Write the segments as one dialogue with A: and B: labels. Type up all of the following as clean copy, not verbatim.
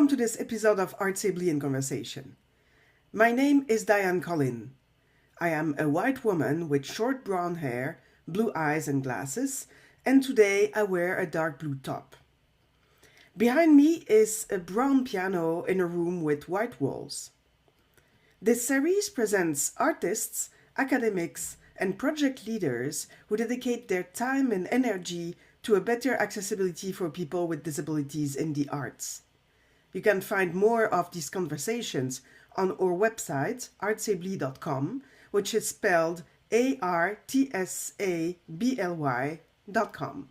A: welcome to this episode of ArtsAbly in Conversation. My name is Diane Collin. I am a white woman with short brown hair, blue eyes and glasses, and today I wear a dark blue top. Behind me is a brown piano in a room with white walls. This series presents artists, academics, and project leaders who dedicate their time and energy to a better accessibility for people with disabilities in the arts. You can find more of these conversations on our website, artsably.com, which is spelled ArtsAbly.com.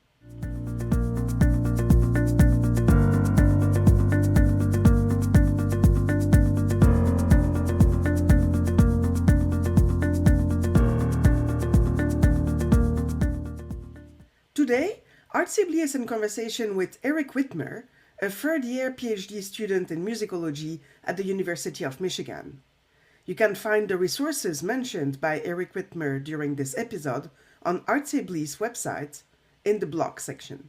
A: Today, ArtsAbly is in conversation with Eric Whitmer, a third-year Ph.D. student in musicology at the University of Michigan. You can find the resources mentioned by Eric Whitmer during this episode on ArtsAbly's website in the blog section.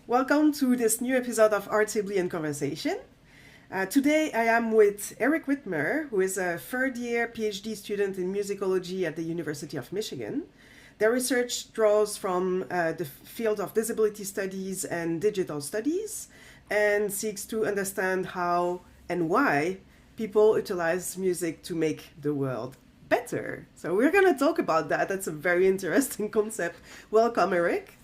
A: Welcome to this new episode of ArtsAbly in Conversation. Today I am with Eric Whitmer, who is a third-year PhD student in musicology at the University of Michigan. Their research draws from the field of disability studies and digital studies and seeks to understand how and why people utilize music to make the world better. So we're going to talk about that. That's a very interesting concept. Welcome, Eric.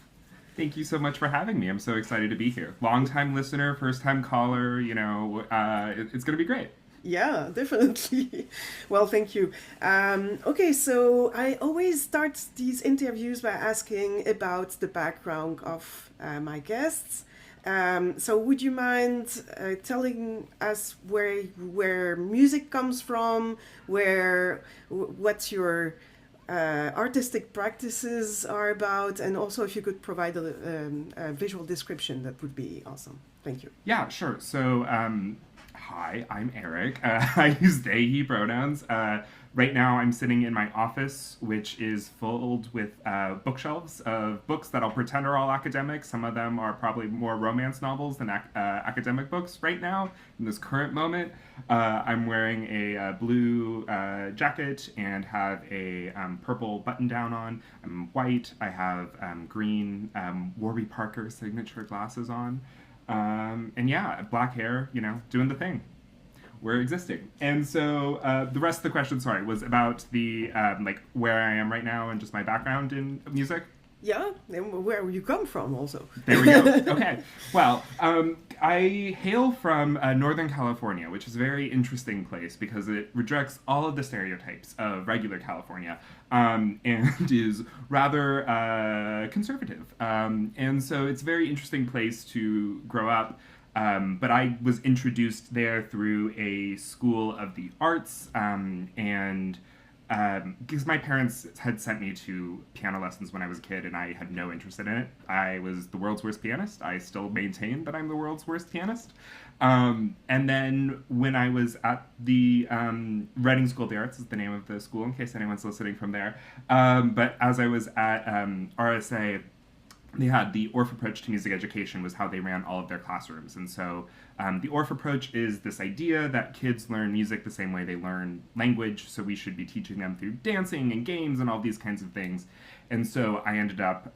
B: Thank you so much for having me. I'm so excited to be here. Long-time listener, first-time caller, it's going to be great.
A: Yeah, definitely. Well, thank you. Okay, so I always start these interviews by asking about the background of my guests. So would you mind telling us where music comes from, what your artistic practices are about, and also if you could provide a visual description, that would be awesome. Thank you.
B: Yeah, sure. So Hi, I'm Eric. I use they, he pronouns. Right now, I'm sitting in my office, which is filled with bookshelves of books that I'll pretend are all academic. Some of them are probably more romance novels than academic books right now, in this current moment. I'm wearing a blue jacket and have a purple button down on. I'm white. I have green Warby Parker signature glasses on. And yeah, black hair, doing the thing. We're existing. And so the rest of the question, sorry, was about the like where I am right now and just my background in music.
A: Yeah, and where you come from also.
B: There we go. Okay. Well, I hail from Northern California, which is a very interesting place because it rejects all of the stereotypes of regular California and is rather conservative. And so it's a very interesting place to grow up. But I was introduced there through a school of the arts and because my parents had sent me to piano lessons when I was a kid and I had no interest in it. I was the world's worst pianist. I still maintain that I'm the world's worst pianist. And then when I was at the Writing School of the Arts is the name of the school in case anyone's listening from there. But as I was at RSA, they had the ORF approach to music education was how they ran all of their classrooms. And so the ORF approach is this idea that kids learn music the same way they learn language, so we should be teaching them through dancing and games and all these kinds of things. And so I ended up,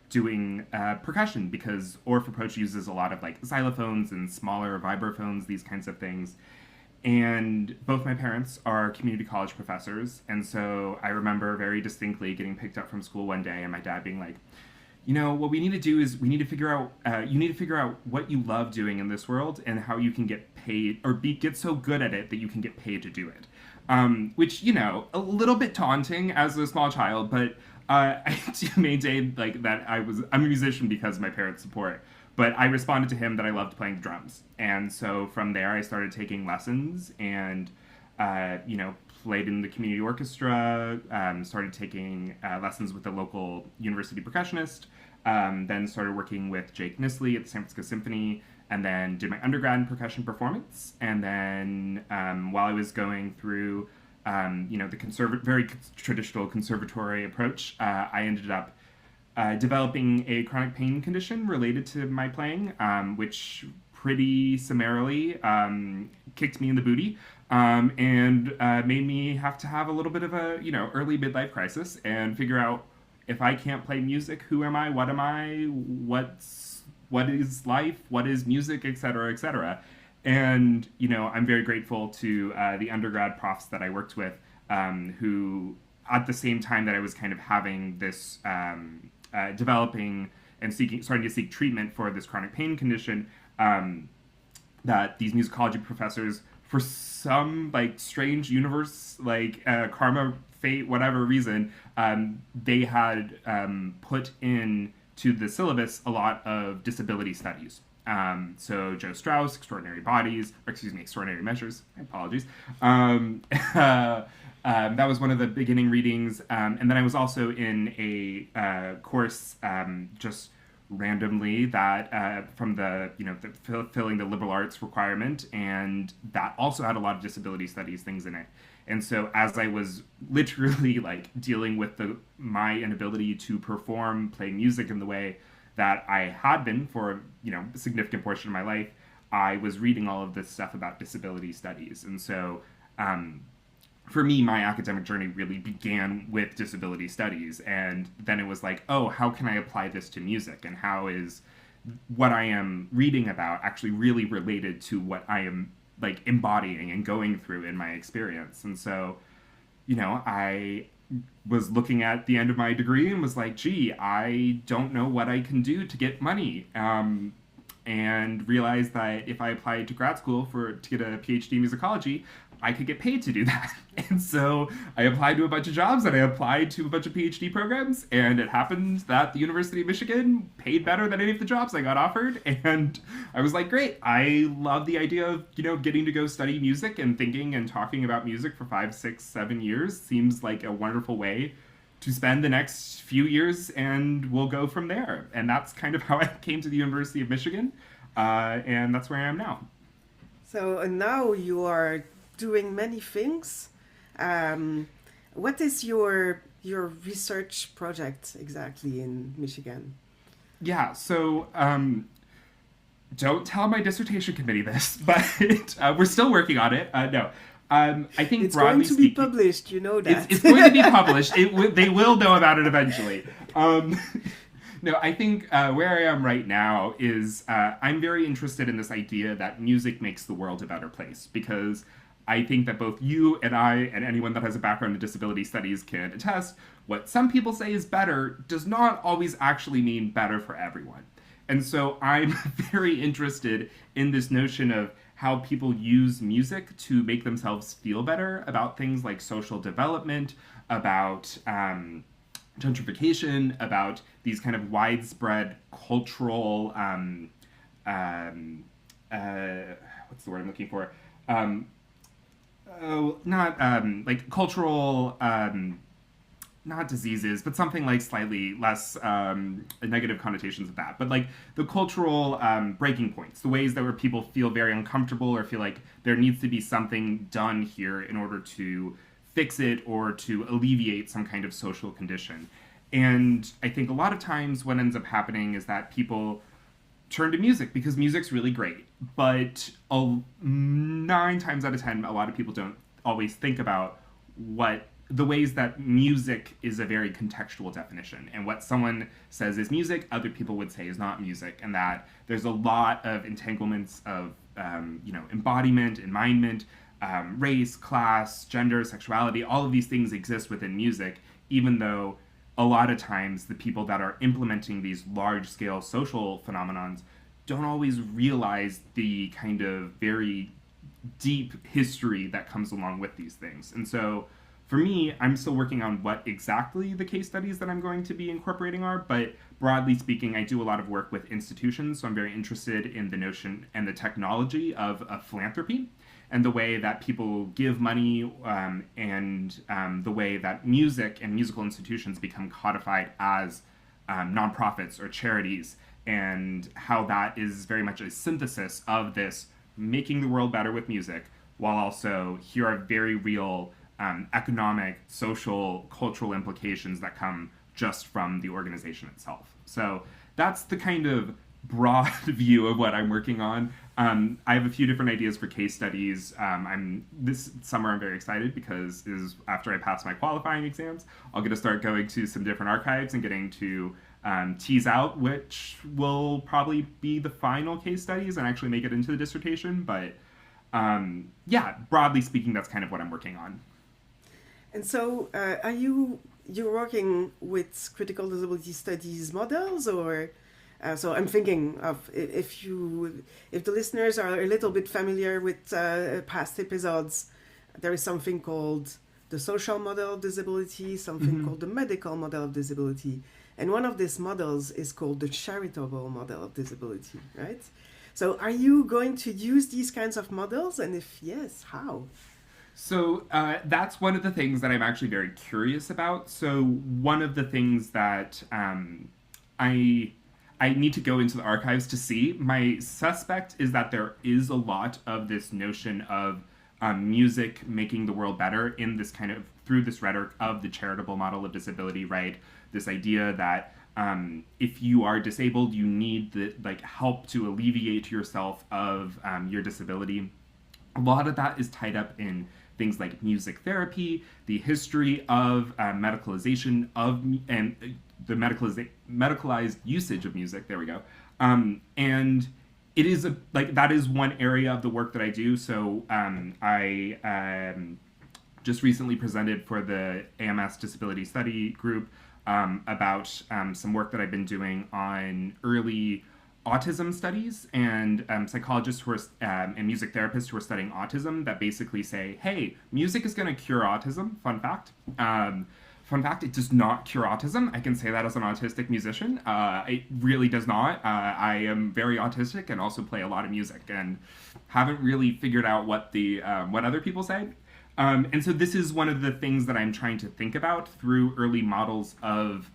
B: doing percussion because ORF approach uses a lot of like xylophones and smaller vibraphones, these kinds of things. And both my parents are community college professors. And so I remember very distinctly getting picked up from school one day and my dad being like, what we need to do is we need to figure out, you need to figure out what you love doing in this world and how you can get paid or get so good at it that you can get paid to do it. Which, a little bit daunting as a small child, but I do maintain like that I'm a musician because of my parents' support. But I responded to him that I loved playing the drums. And so from there I started taking lessons and, played in the community orchestra, started taking lessons with the local university percussionist, then started working with Jake Nisley at the San Francisco Symphony, and then did my undergrad in percussion performance. And then while I was going through, the very traditional conservatory approach, I ended up developing a chronic pain condition related to my playing, which pretty summarily kicked me in the booty and made me have to have a little bit of a early midlife crisis and figure out if I can't play music, who am I, what am I, what is life, what is music, etc., etc. And I'm very grateful to the undergrad profs that I worked with who at the same time that I was kind of having this developing and starting to seek treatment for this chronic pain condition, that these musicology professors, for some like strange universe, like karma, fate, whatever reason, they had put in to the syllabus a lot of disability studies. So Joe Strauss, Extraordinary Measures. My apologies. That was one of the beginning readings, and then I was also in a course just randomly that from filling the liberal arts requirement, and that also had a lot of disability studies things in it. And so as I was literally like dealing with my inability to perform, play music in the way that I had been for a significant portion of my life, I was reading all of this stuff about disability studies. And so for me, my academic journey really began with disability studies. And then it was like, oh, how can I apply this to music? And how is what I am reading about actually really related to what I am like embodying and going through in my experience? And so, I was looking at the end of my degree and was like, gee, I don't know what I can do to get money. And realized that if I applied to grad school to get a Ph.D. in musicology, I could get paid to do that. And so I applied to a bunch of jobs and I applied to a bunch of PhD programs, and it happened that the University of Michigan paid better than any of the jobs I got offered. And I was like, great, I love the idea of, getting to go study music and thinking and talking about music for 5, 6, 7 years seems like a wonderful way to spend the next few years, and we'll go from there. And that's kind of how I came to the University of Michigan, and that's where I am now.
A: So now you are doing many things. Um, what is your research project exactly in Michigan?
B: Yeah, so don't tell my dissertation committee this, but we're still working on it. No, I think
A: It's going
B: broadly
A: to be
B: speaking,
A: published, you know that.
B: it's going to be published. They will know about it eventually. Um, no, I think where I am right now is I'm very interested in this idea that music makes the world a better place, because I think that both you and I and anyone that has a background in disability studies can attest what some people say is better does not always actually mean better for everyone. And so I'm very interested in this notion of how people use music to make themselves feel better about things like social development, about gentrification, about these kind of widespread cultural, what's the word I'm looking for? Not like cultural, not diseases, but something like slightly less negative connotations of that. But like the cultural breaking points, the ways that where people feel very uncomfortable or feel like there needs to be something done here in order to fix it or to alleviate some kind of social condition. And I think a lot of times what ends up happening is that people turn to music because music's really great. But 9 times out of 10, a lot of people don't always think about what the ways that music is a very contextual definition, and what someone says is music, other people would say is not music, and that there's a lot of entanglements of embodiment, enmindment, race, class, gender, sexuality. All of these things exist within music, even though a lot of times the people that are implementing these large-scale social phenomenons don't always realize the kind of very deep history that comes along with these things. And so for me, I'm still working on what exactly the case studies that I'm going to be incorporating are, but broadly speaking, I do a lot of work with institutions, so I'm very interested in the notion and the technology of philanthropy, and the way that people give money, and the way that music and musical institutions become codified as nonprofits or charities, and how that is very much a synthesis of this making the world better with music, while also here are very real economic, social, cultural implications that come just from the organization itself. So that's the kind of broad view of what I'm working on. I have a few different ideas for case studies. This summer I'm very excited because is after I pass my qualifying exams, I'll get to start going to some different archives and getting to tease out which will probably be the final case studies and actually make it into the dissertation. But yeah, broadly speaking, that's kind of what I'm working on.
A: And so, are you're working with critical disability studies models, or so I'm thinking of if the listeners are a little bit familiar with past episodes, there is something called the social model of disability, something called the medical model of disability, and one of these models is called the charitable model of disability, right? So, are you going to use these kinds of models, and if yes, how?
B: So that's one of the things that I'm actually very curious about. So one of the things that I I need to go into the archives to see. My suspect is that there is a lot of this notion of music making the world better in this kind of through this rhetoric of the charitable model of disability, right? This idea that if you are disabled, you need the help to alleviate yourself of your disability. A lot of that is tied up in things like music therapy, the history of medicalization of and the medicalized usage of music. There we go. And it is that is one area of the work that I do. So I just recently presented for the AMS Disability Study Group about some work that I've been doing on early autism studies and psychologists who are and music therapists who are studying autism that basically say, hey, music is going to cure autism. Fun fact. Fun fact, it does not cure autism. I can say that as an autistic musician. It really does not. I am very autistic and also play a lot of music and haven't really figured out what the what other people say. And so this is one of the things that I'm trying to think about through early models of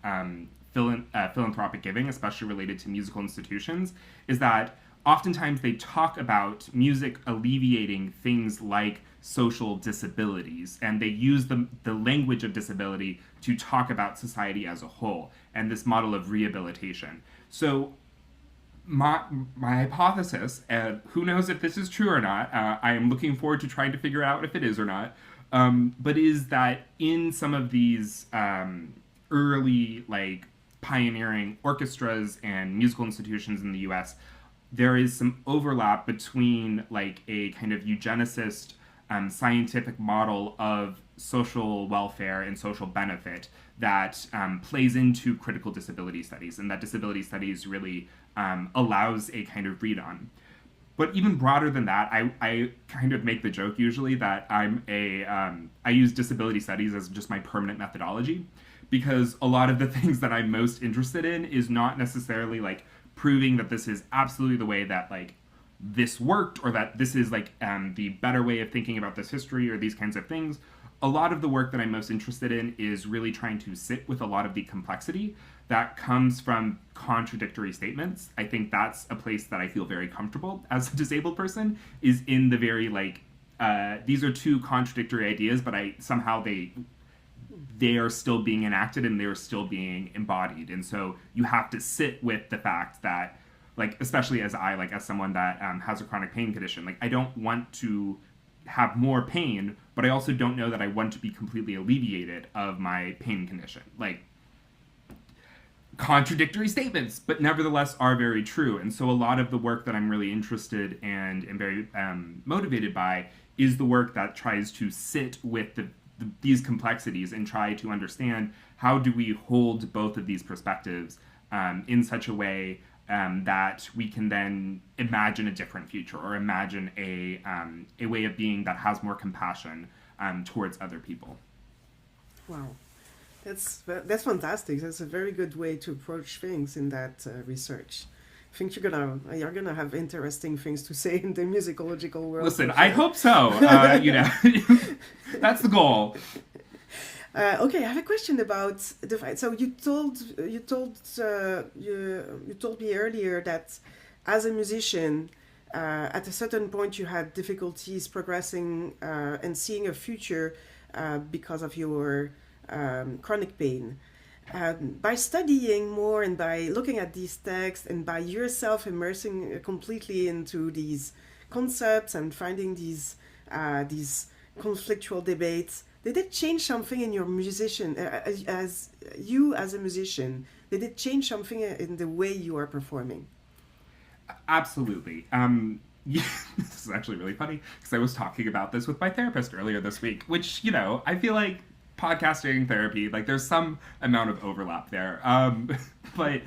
B: philanthropic giving, especially related to musical institutions, is that oftentimes they talk about music alleviating things like social disabilities, and they use the language of disability to talk about society as a whole and this model of rehabilitation. So my hypothesis, and who knows if this is true or not, I am looking forward to trying to figure out if it is or not, but is that in some of these early, like, pioneering orchestras and musical institutions in the US, there is some overlap between, like, a kind of eugenicist scientific model of social welfare and social benefit that plays into critical disability studies, and that disability studies really allows a kind of read on. But even broader than that, I kind of make the joke usually that I use disability studies as just my permanent methodology, because a lot of the things that I'm most interested in is not necessarily like proving that this is absolutely the way that like this worked, or that this is like the better way of thinking about this history, or these kinds of things. A lot of the work that I'm most interested in is really trying to sit with a lot of the complexity that comes from contradictory statements. I think that's a place that I feel very comfortable as a disabled person, is in the very like, these are two contradictory ideas, but somehow they are still being enacted and they're still being embodied. And so you have to sit with the fact that, like, especially as someone that has a chronic pain condition, like, I don't want to have more pain, but I also don't know that I want to be completely alleviated of my pain condition. Like, contradictory statements, but nevertheless are very true. And so a lot of the work that I'm really interested and very motivated by is the work that tries to sit with these complexities and try to understand how do we hold both of these perspectives in such a way that we can then imagine a different future, or imagine a way of being that has more compassion towards other people.
A: Wow, that's fantastic. That's a very good way to approach things in that research. I think you're gonna have interesting things to say in the musicological world.
B: Listen, sure. I hope so. That's the goal.
A: Okay, I have a question about the fight. So you told me earlier that as a musician, at a certain point you had difficulties progressing and seeing a future because of your chronic pain. By studying more and by looking at these texts and by yourself immersing completely into these concepts and finding these conflictual debates, did it change something in your musician, as a musician? Did it change something in the way you are performing?
B: Absolutely. Yeah, this is actually really funny, because I was talking about this with my therapist earlier this week, which, I feel like podcasting, therapy, like there's some amount of overlap there. But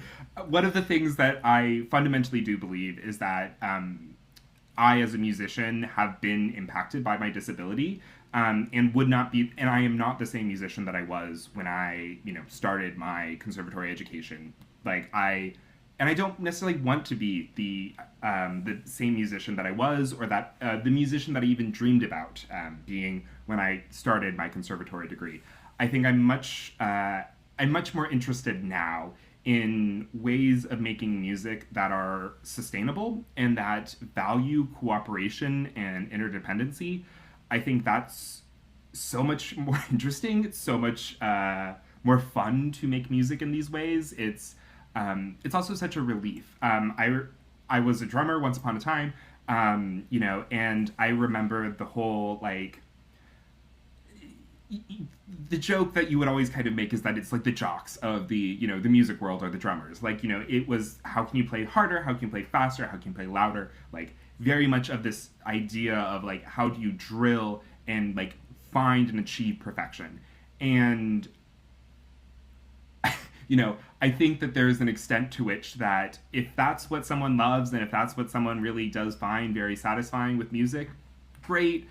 B: one of the things that I fundamentally do believe is that I, as a musician, have been impacted by my disability. And would not be, and I am not the same musician that I was when I, started my conservatory education. And I don't necessarily want to be the same musician that I was, or that the musician that I even dreamed about being when I started my conservatory degree. I think I'm much more interested now in ways of making music that are sustainable and that value cooperation and interdependency. I think that's so much more interesting. It's so much more fun to make music in these ways. It's also such a relief. I was a drummer once upon a time, and I remember the whole, like, the joke that you would always kind of make is that it's like the jocks of the music world are the drummers. Like, it was, how can you play harder? How can you play faster? How can you play louder? Like, very much of this idea of, like, how do you drill and, like, find and achieve perfection. And I think that there's an extent to which that if that's what someone loves, and if that's what someone really does find very satisfying with music, great,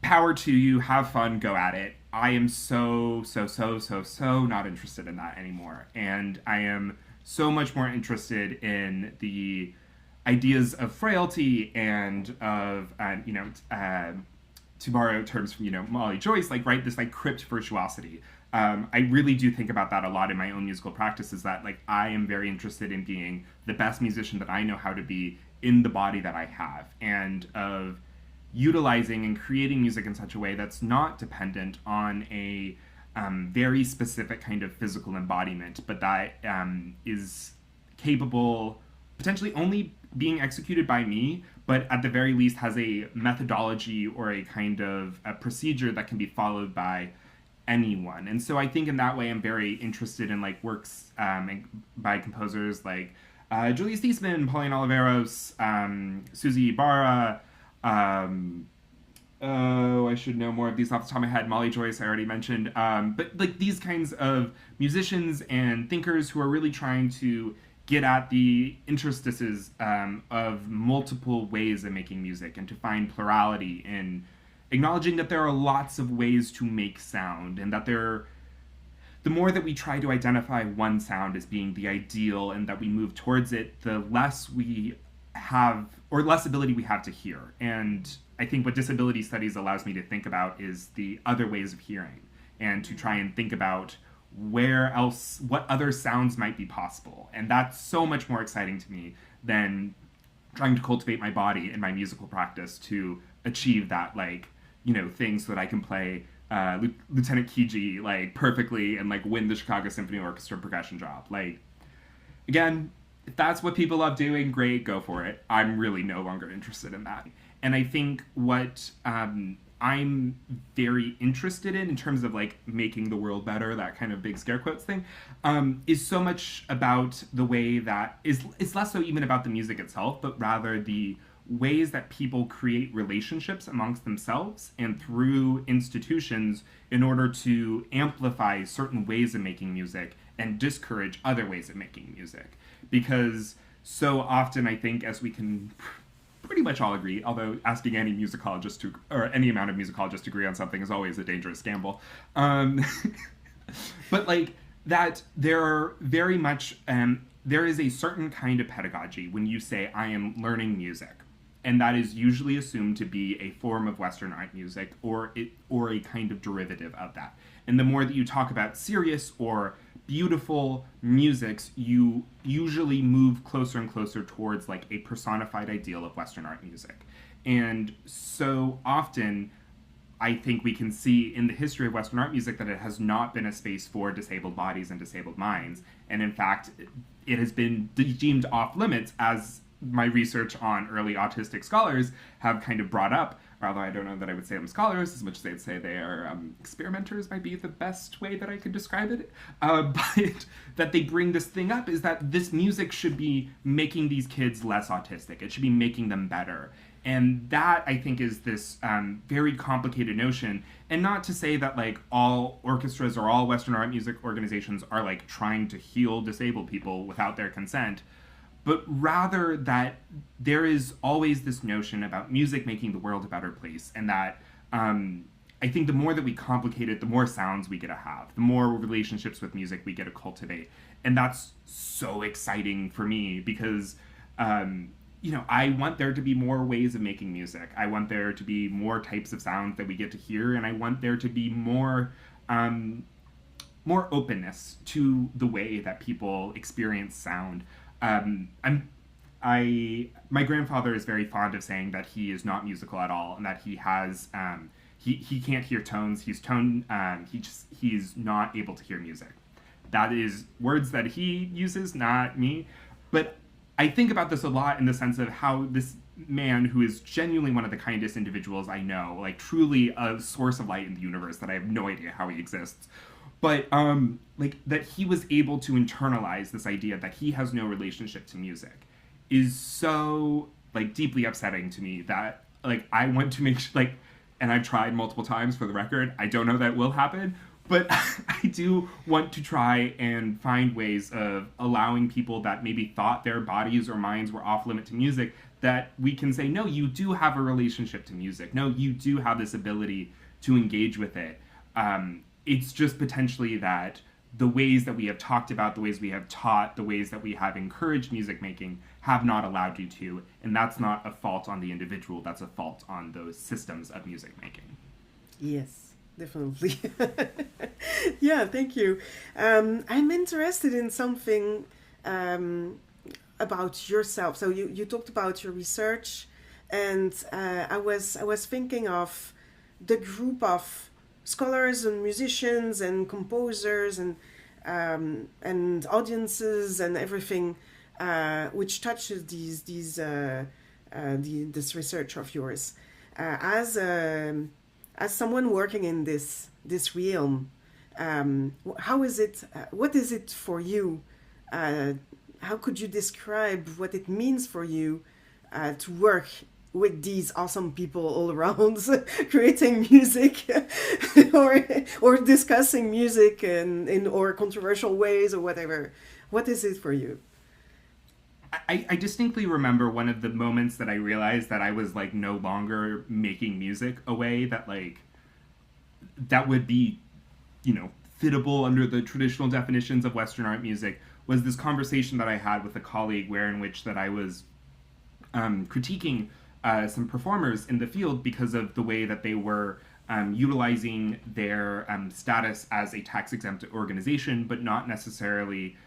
B: power to you, have fun, go at it. I am so not interested in that anymore. And I am so much more interested in the ideas of frailty and of, to borrow terms from, Molly Joyce, like, right, this, like, crypt virtuosity. I really do think about that a lot in my own musical practice, is that like I am very interested in being the best musician that I know how to be in the body that I have, and of utilizing and creating music in such a way that's not dependent on a very specific kind of physical embodiment, but that is capable potentially only being executed by me, but at the very least has a methodology or a kind of a procedure that can be followed by anyone. And so I think in that way I'm very interested in like works by composers like Julius Thiesman, Pauline Oliveros, Susie Ibarra. I should know more of these off the top of my head. Molly Joyce, I already mentioned. But like these kinds of musicians and thinkers who are really trying to get at the interstices of multiple ways of making music, and to find plurality in acknowledging that there are lots of ways to make sound, and that the more that we try to identify one sound as being the ideal and that we move towards it, the less we have, or less ability we have to hear. And I think what disability studies allows me to think about is the other ways of hearing, and to try and think about where else, what other sounds might be possible. And that's so much more exciting to me than trying to cultivate my body in my musical practice to achieve that, like, you know, thing so that I can play Lieutenant Kiji like perfectly and like win the Chicago Symphony Orchestra percussion job. Like, again, if that's what people love doing, great, go for it. I'm really no longer interested in that. And I think what I'm very interested in terms of like making the world better, that kind of big scare quotes thing, is so much about the way that it's less so even about the music itself, but rather the ways that people create relationships amongst themselves and through institutions in order to amplify certain ways of making music and discourage other ways of making music. Because so often, I think, as we can pretty much all agree, although asking any musicologist to, or any amount of musicologists to agree on something is always a dangerous gamble. But like that, there are very much, there is a certain kind of pedagogy when you say, I am learning music. And that is usually assumed to be a form of Western art music, or a kind of derivative of that. And the more that you talk about serious or beautiful musics, you usually move closer and closer towards like a personified ideal of Western art music. And so often, I think we can see in the history of Western art music that it has not been a space for disabled bodies and disabled minds. And in fact, it has been deemed off limits, as my research on early autistic scholars have kind of brought up, although I don't know that I would say them scholars as much as they'd say they are experimenters, might be the best way that I could describe it. But that they bring this thing up is that this music should be making these kids less autistic. It should be making them better. And that, I think, is this very complicated notion. And not to say that like all orchestras or all Western art music organizations are like trying to heal disabled people without their consent, but rather that there is always this notion about music making the world a better place. And that I think the more that we complicate it, the more sounds we get to have, the more relationships with music we get to cultivate. And that's so exciting for me because, you know, I want there to be more ways of making music. I want there to be more types of sounds that we get to hear. And I want there to be more openness to the way that people experience sound. My grandfather is very fond of saying that he is not musical at all, and that he has he can't hear tones. He's not able to hear music. That is words that he uses, not me. But I think about this a lot in the sense of how this man, who is genuinely one of the kindest individuals I know, like truly a source of light in the universe that I have no idea how he exists, but like that he was able to internalize this idea that he has no relationship to music is so like deeply upsetting to me that like I want to make like, and I've tried multiple times, for the record, I don't know that will happen, but I do want to try and find ways of allowing people that maybe thought their bodies or minds were off limit to music, that we can say, no, you do have a relationship to music. No, you do have this ability to engage with it. It's just potentially that the ways that we have talked about, the ways we have taught, the ways that we have encouraged music making have not allowed you to. And that's not a fault on the individual, that's a fault on those systems of music making.
A: Yes, definitely. Yeah, thank you. I'm interested in something um, about yourself. So you talked about your research, and I was thinking of the group of scholars and musicians and composers and audiences and everything which touches this research of yours. As someone working in this realm, how is it? What is it for you? Uh, how could you describe what it means for you to work with these awesome people all around, creating music, or discussing music in or controversial ways or whatever? What is it for you?
B: I distinctly remember one of the moments that I realized that I was like no longer making music a way that like that would be, you know, fittable under the traditional definitions of Western art music was this conversation that I had with a colleague where in which that I was critiquing some performers in the field because of the way that they were utilizing their status as a tax-exempt organization, but not necessarily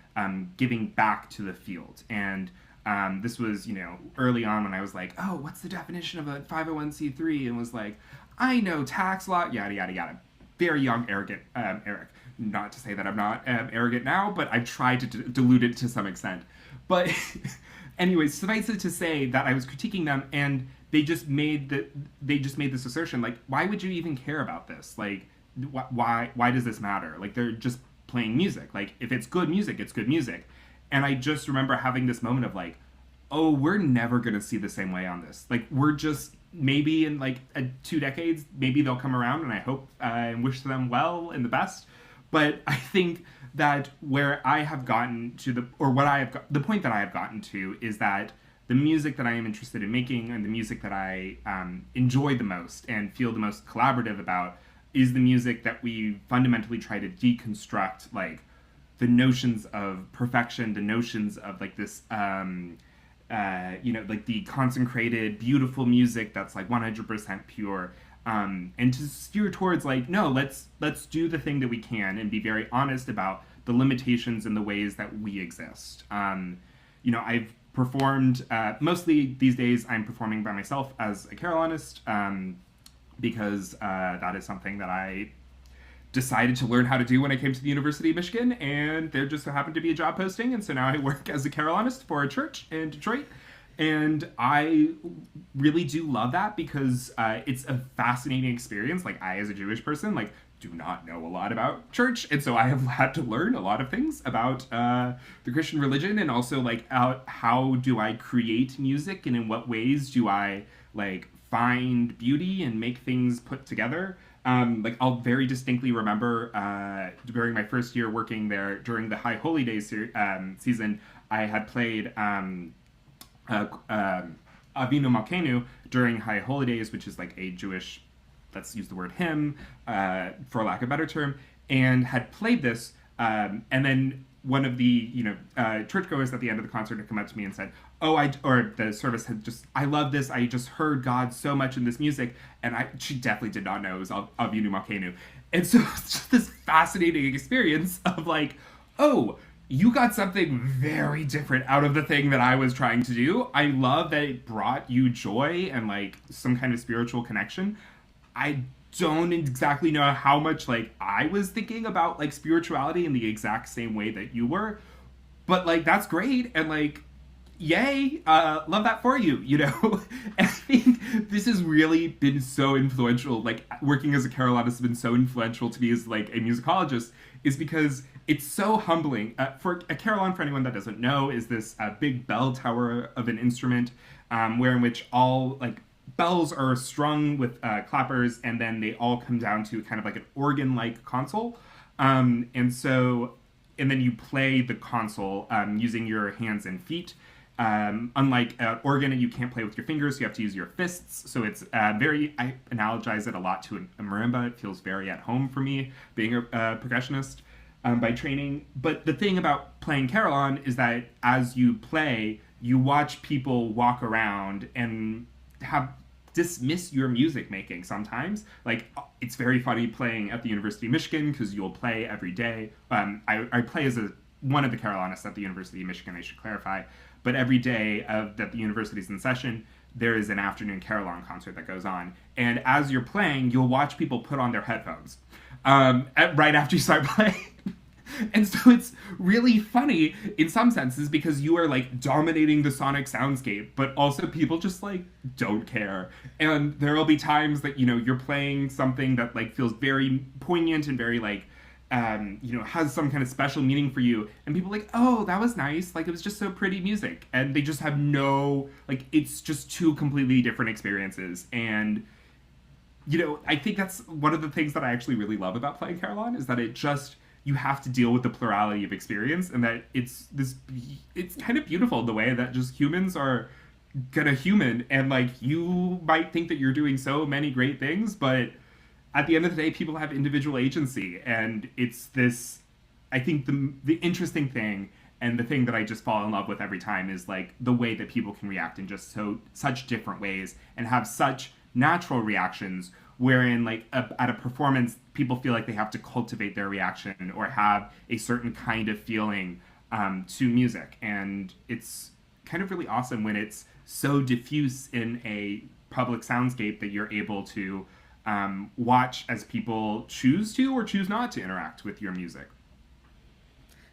B: giving back to the field. And this was, you know, early on when I was like, oh, what's the definition of a 501c3? And was like, I know tax law, yada, yada, yada. Very young, arrogant Eric. Not to say that I'm not arrogant now, but I've tried to dilute it to some extent. But anyways, suffice it to say that I was critiquing them, and they just made this assertion like, why would you even care about this? Like, why does this matter? Like, they're just playing music. Like, if it's good music, it's good music. And I just remember having this moment of like, oh, we're never gonna see the same way on this. Like, we're just maybe in like 2 decades, maybe they'll come around, and I hope and wish them well and the best. But I think that where I have gotten to the point that I have gotten to is that the music that I am interested in making and the music that I enjoy the most and feel the most collaborative about is the music that we fundamentally try to deconstruct, like the notions of perfection, the notions of like this, like the consecrated, beautiful music that's like 100% pure. And to steer towards like, no, let's do the thing that we can and be very honest about the limitations and the ways that we exist. I've performed, mostly these days I'm performing by myself as a carillonist, because that is something that I decided to learn how to do when I came to the University of Michigan, and there just so happened to be a job posting, and so now I work as a carillonist for a church in Detroit. And I really do love that because it's a fascinating experience. Like, I, as a Jewish person, like, do not know a lot about church. And so I have had to learn a lot of things about the Christian religion, and also, like, how do I create music, and in what ways do I, like, find beauty and make things put together. Like, I'll very distinctly remember during my first year working there, during the High Holy Days season, I had played Avinu Malkeinu during High Holy Days, which is like a Jewish, let's use the word hymn, for lack of a better term, and had played this, and then one of the churchgoers at the end of the concert had come up to me and said, or the service had just, I love this, I just heard God so much in this music, and she definitely did not know it was Avinu Malkeinu. And so it's just this fascinating experience of like, oh, you got something very different out of the thing that I was trying to do. I love that it brought you joy and like some kind of spiritual connection. I don't exactly know how much like I was thinking about like spirituality in the exact same way that you were, but like that's great, and like yay, love that for you, you know. And I think this has really been so influential, like working as a carillonist has been so influential to me as like a musicologist, is because it's so humbling. For a carillon, for anyone that doesn't know, is this big bell tower of an instrument, where in which all like bells are strung with clappers, and then they all come down to kind of like an organ-like console. And then you play the console using your hands and feet. Unlike an organ, you can't play with your fingers, you have to use your fists. So it's I analogize it a lot to a marimba. It feels very at home for me, being a percussionist by training. But the thing about playing carillon is that as you play, you watch people walk around and have dismiss your music making sometimes. Like, it's very funny playing at the University of Michigan because you'll play every day. I play as one of the carillonists at the University of Michigan, I should clarify. But every day that the university's in session, there is an afternoon carillon concert that goes on. And as you're playing, you'll watch people put on their headphones right after you start playing. And so it's really funny in some senses because you are like dominating the sonic soundscape, but also people just like don't care. And there will be times that, you know, you're playing something that like feels very poignant and very like, you know, has some kind of special meaning for you. And people are like, oh, that was nice. Like, it was just so pretty music. And they just have no, like, it's just two completely different experiences. And, you know, I think that's one of the things that I actually really love about playing carillon is that it just, you have to deal with the plurality of experience, and that it's kind of beautiful the way that just humans are gonna human, and like you might think that you're doing so many great things, but at the end of the day, people have individual agency, and it's this. I think the interesting thing and the thing that I just fall in love with every time is like the way that people can react in just such different ways and have such natural reactions, wherein like at a performance people feel like they have to cultivate their reaction or have a certain kind of feeling to music. And it's kind of really awesome when it's so diffuse in a public soundscape that you're able to watch as people choose to or choose not to interact with your music.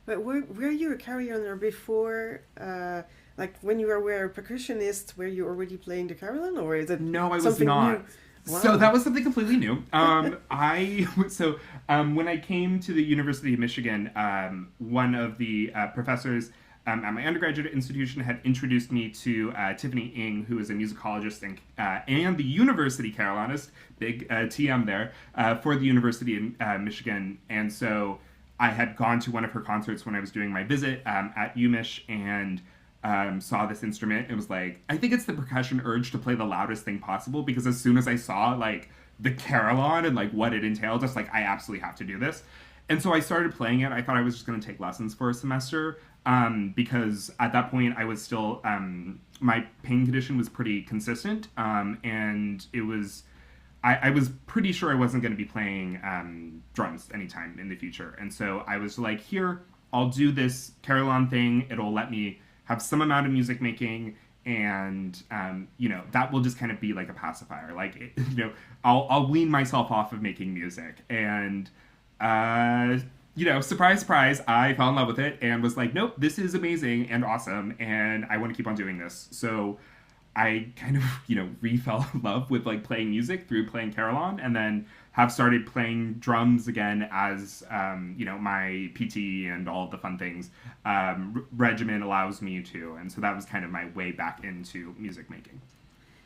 A: But were you a carillioner before, like when you were a percussionist, were you already playing the carillon, or is it
B: No, I was
A: something
B: not.
A: new? Wow.
B: So that was something completely new. When I came to the University of Michigan, one of the professors at my undergraduate institution had introduced me to Tiffany Ng, who is a musicologist and the university carillonist, big TM there, for the University of Michigan. And so I had gone to one of her concerts when I was doing my visit at UMich, and saw this instrument. It was like, I think it's the percussion urge to play the loudest thing possible, because as soon as I saw like the carillon and like what it entailed, just like, I absolutely have to do this. And so I started playing it. I thought I was just going to take lessons for a semester, because at that point I was still, my pain condition was pretty consistent, and it was, I was pretty sure I wasn't going to be playing drums anytime in the future. And so I was like, here, I'll do this carillon thing. It'll let me have some amount of music making, and you know, that will just kind of be like a pacifier. Like, you know, I'll wean myself off of making music. And you know, surprise, surprise, I fell in love with it and was like, nope, this is amazing and awesome, and I want to keep on doing this. So I kind of, you know, re-fell in love with like playing music through playing carillon, and then have started playing drums again as, you know, my PT and all of the fun things regimen allows me to. And so that was kind of my way back into music making.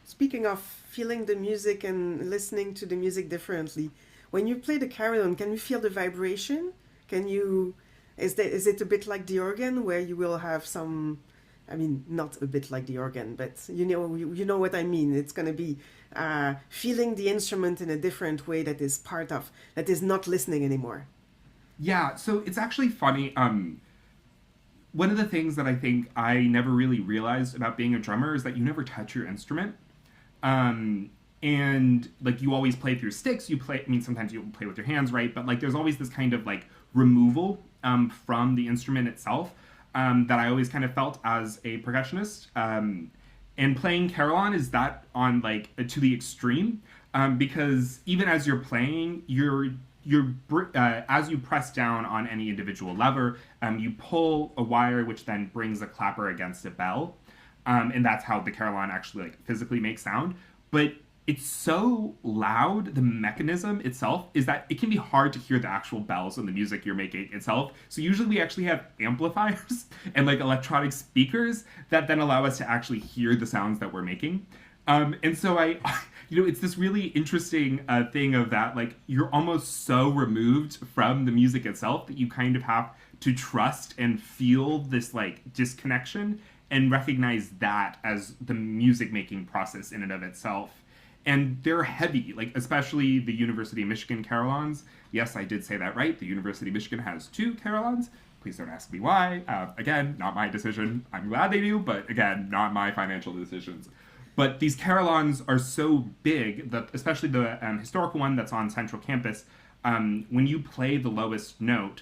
A: Speaking of feeling the music and listening to the music differently, when you play the carillon, can you feel the vibration? Is it a bit like the organ, where you will have some, I mean, not a bit like the organ, but you know what I mean. It's going to be feeling the instrument in a different way that is not listening anymore.
B: Yeah, so it's actually funny. One of the things that I think I never really realized about being a drummer is that you never touch your instrument. And like, you always play through sticks. I mean, sometimes you play with your hands, right? But like, there's always this kind of like removal from the instrument itself. That I always kind of felt as a percussionist. And playing carillon is that on like to the extreme, because even as you're playing, as you press down on any individual lever, you pull a wire, which then brings a clapper against a bell, and that's how the carillon actually like physically makes sound. But it's so loud, the mechanism itself, is that it can be hard to hear the actual bells and the music you're making itself. So usually we actually have amplifiers and like electronic speakers that then allow us to actually hear the sounds that we're making. And so you know, it's this really interesting thing of that, like, you're almost so removed from the music itself that you kind of have to trust and feel this like disconnection and recognize that as the music making process in and of itself. And they're heavy, like especially the University of Michigan carillons. Yes, I did say that right. The University of Michigan has 2 carillons. Please don't ask me why. Again, not my decision. I'm glad they do, but again, not my financial decisions. But these carillons are so big that, especially the historical one that's on Central Campus, when you play the lowest note,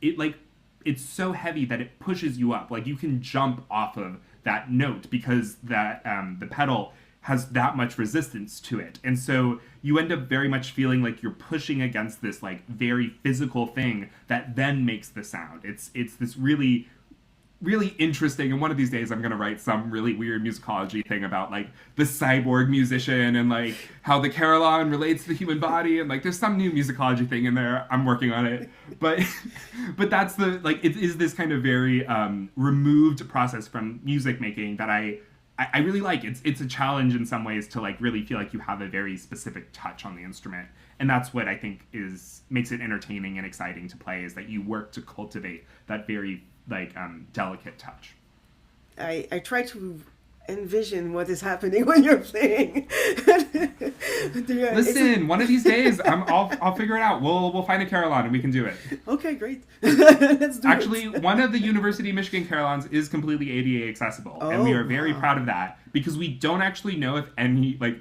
B: it like it's so heavy that it pushes you up. Like you can jump off of that note because that the pedal has that much resistance to it. And so you end up very much feeling like you're pushing against this like very physical thing that then makes the sound. It's this really interesting, and one of these days I'm going to write some really weird musicology thing about like the cyborg musician and like how the carillon relates to the human body, and like there's some new musicology thing in there. I'm working on it, but that's the like it is this kind of very removed process from music making that I really like. It's a challenge in some ways to like really feel like you have a very specific touch on the instrument, and that's what I think makes it entertaining and exciting to play, is that you work to cultivate that very like delicate touch.
A: I try to envision what is happening when you're playing.
B: Listen, one of these days I'll figure it out. We'll find a carillon and we can do it.
A: Okay, great. Let's do
B: Actually,
A: it.
B: one of the University of Michigan carillons is completely ADA accessible, and we are very proud of that, because we don't actually know if any like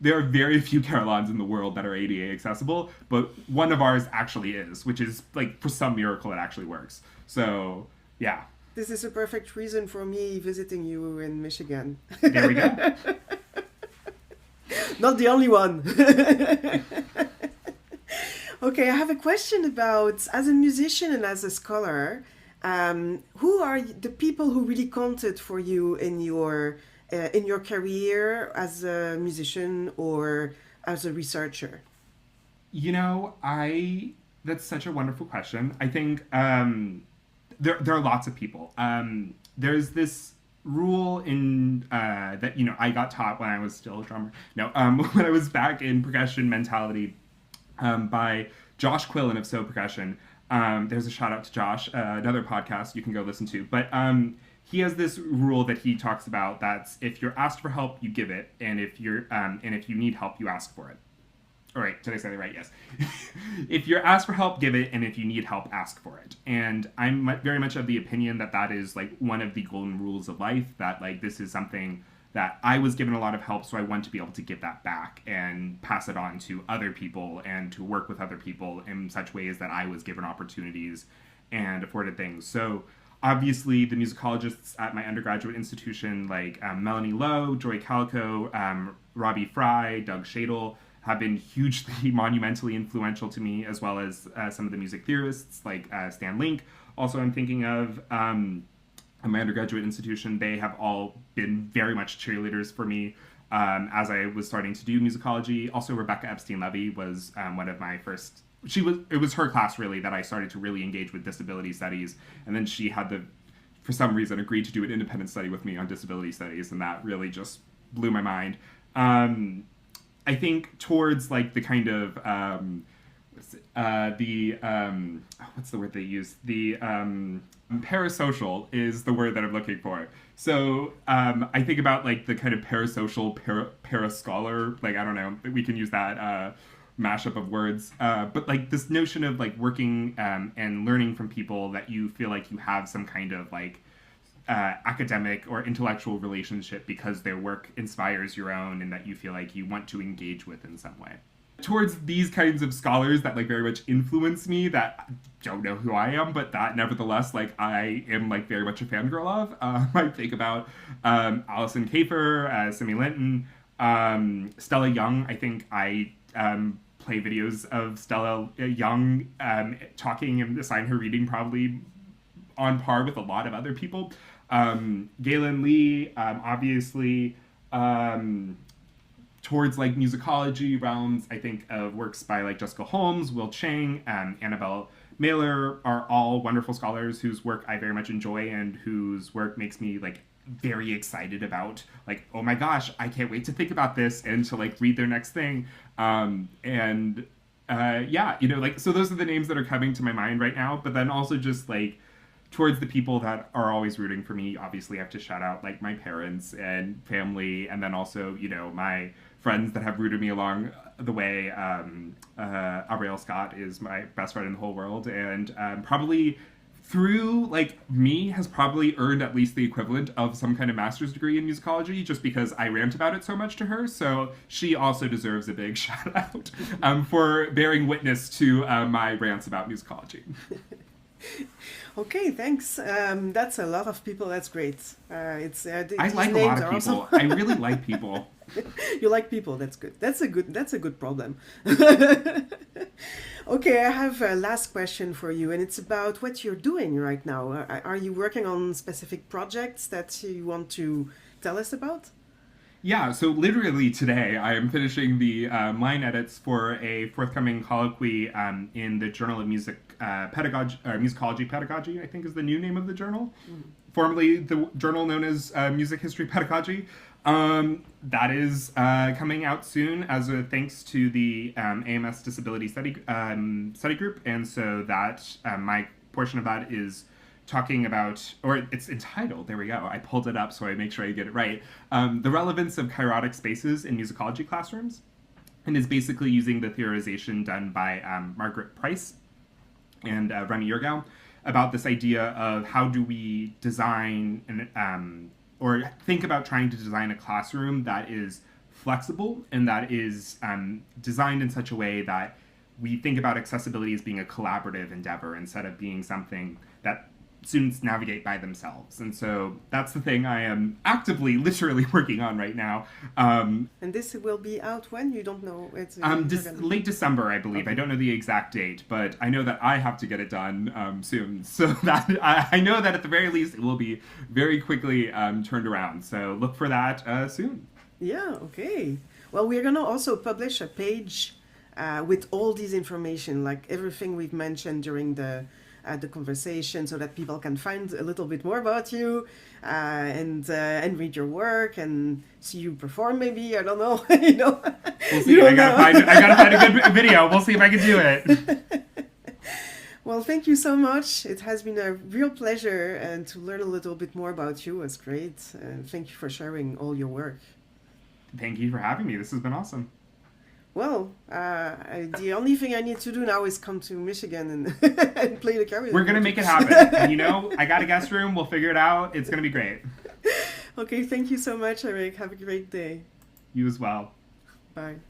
B: there are very few carillons in the world that are ADA accessible, but one of ours actually is, which is like for some miracle it actually works. So yeah.
A: This is a perfect reason for me visiting you in Michigan.
B: There we go.
A: Not the only one. Okay, I have a question about, as a musician and as a scholar, who are the people who really counted for you in your career as a musician or as a researcher?
B: You know, that's such a wonderful question. I think there are lots of people. There's this rule in that I got taught when I was still a drummer. No, when I was back in percussion mentality by Josh Quillen of So Percussion. There's a shout out to Josh, another podcast you can go listen to. But he has this rule that he talks about. That's if you're asked for help, you give it, and if you need help, you ask for it. All right, did I say that right? Yes. If you're asked for help, give it, and if you need help, ask for it. And I'm very much of the opinion that is like one of the golden rules of life, that like this is something that I was given a lot of help, so I want to be able to give that back and pass it on to other people and to work with other people in such ways that I was given opportunities and afforded things. So obviously the musicologists at my undergraduate institution, like Melanie Lowe, Joy Calico, Robbie Fry, Doug Shadle, have been hugely monumentally influential to me, as well as some of the music theorists like Stan Link. Also, I'm thinking of at my undergraduate institution, they have all been very much cheerleaders for me as I was starting to do musicology. Also, Rebecca Epstein-Levy was one of my first. It was her class really that I started to really engage with disability studies, and then she had for some reason, agreed to do an independent study with me on disability studies, and that really just blew my mind. I think towards like the kind of what's the word they use? The parasocial is the word that I'm looking for. So I think about like the kind of parasocial parascholar, like I don't know, we can use that mashup of words, but like this notion of like working and learning from people that you feel like you have some kind of like academic or intellectual relationship because their work inspires your own, and that you feel like you want to engage with in some way. Towards these kinds of scholars that like very much influence me, that don't know who I am, but that nevertheless like I am like very much a fangirl of. I think about Alison Kafer, Simi Linton, Stella Young. I think I play videos of Stella Young talking and assign her reading probably on par with a lot of other people. Galen Lee, obviously, towards like musicology realms, I think of works by like Jessica Holmes, Will Chang, Annabelle Mailer are all wonderful scholars whose work I very much enjoy and whose work makes me like very excited about like, oh my gosh, I can't wait to think about this and to like read their next thing. Yeah, like, so those are the names that are coming to my mind right now, but then also just like towards the people that are always rooting for me, obviously I have to shout out like my parents and family, and then also, my friends that have rooted me along the way. Abrielle Scott is my best friend in the whole world, and probably through like me has probably earned at least the equivalent of some kind of master's degree in musicology just because I rant about it so much to her. So she also deserves a big shout out for bearing witness to my rants about musicology.
A: Okay, thanks. That's a lot of people. That's great.
B: I like a lot of people. I really like people.
A: You like people. That's good. That's a good problem. Okay, I have a last question for you, and it's about what you're doing right now. Are you working on specific projects that you want to tell us about?
B: Yeah, so literally today I am finishing the line edits for a forthcoming colloquy in the Journal of Musicology Pedagogy, I think is the new name of the journal. Formerly the journal known as Music History Pedagogy. That is coming out soon as a thanks to the AMS Disability Study Group, and so that my portion of that is talking about, or it's entitled, there we go, I pulled it up so I make sure I get it right, the relevance of kairotic spaces in musicology classrooms, and is basically using the theorization done by Margaret Price and Remy Yurgau about this idea of how do we design or think about trying to design a classroom that is flexible and that is designed in such a way that we think about accessibility as being a collaborative endeavor instead of being something that students navigate by themselves. And so that's the thing I am actively, literally working on right now.
A: And this will be out when? You don't know? It's
B: late December, I believe. Okay. I don't know the exact date, but I know that I have to get it done soon. So that I know that at the very least it will be very quickly turned around. So look for that soon.
A: Yeah, okay. Well, we're going to also publish a page with all these information, like everything we've mentioned during the conversation, so that people can find a little bit more about you and read your work and see you perform. Maybe, I don't know. You know,
B: we'll see. I gotta find a good video. We'll see if I can do it.
A: Well, thank you so much. It has been a real pleasure, and to learn a little bit more about you was great. Thank you for sharing all your work.
B: Thank you for having me. This has been awesome.
A: Well, the only thing I need to do now is come to Michigan and, and play the karaoke.
B: We're going to make it happen. And you know, I got a guest room. We'll figure it out. It's going to be great.
A: Okay, thank you so much, Eric. Have a great day.
B: You as well.
A: Bye.